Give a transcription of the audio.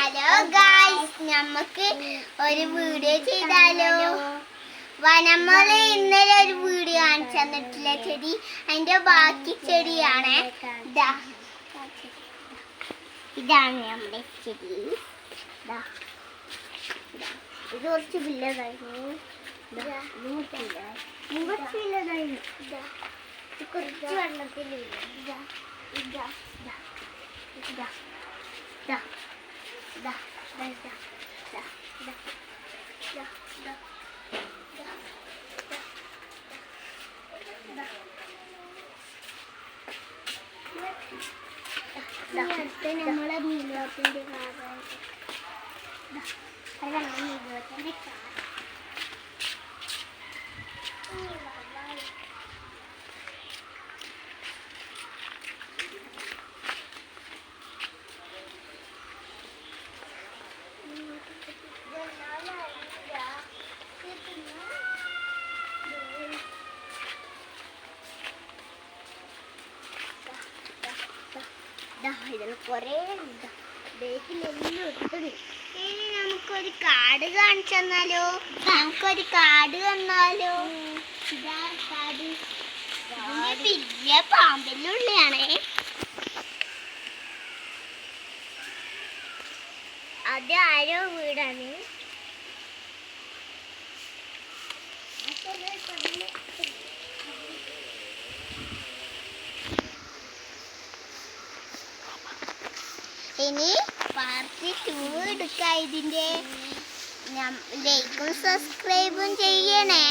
Hello guys, നമുക്ക് ഒരു video ചെയ്താലോ? വനമ്മള് ഇന്നലെ ഒരു വീഡിയോ കാണിച്ചു തന്നിട്ടില്ല ചെടി, അതിന്റെ ബാക്കി ചെടിയാണ്. ഇതാണ് നമ്മുടെ ചെടി. ഇത് കുറച്ച് വലുതായിരുന്നു, കുറച്ച് വെള്ളത്തിലില്ല. നമ്മളെ നീലോത്തിന്റെ ഇതിൽ കുറേ ഇനി നമുക്കൊരു കാട് കാണിച്ചു തന്നാലോ? നമുക്കൊരു കാട് തന്നാലോ? ഇതാ കാട്, വലിയ പാമ്പല്ലുള്ളിയാണേ. അത് ആരോ വീടാണ്. ഇനി പാർട്ട് 2 എടുക്കാം. ഇതിൻ്റെ ലൈക്കും സബ്സ്ക്രൈബും ചെയ്യണേ.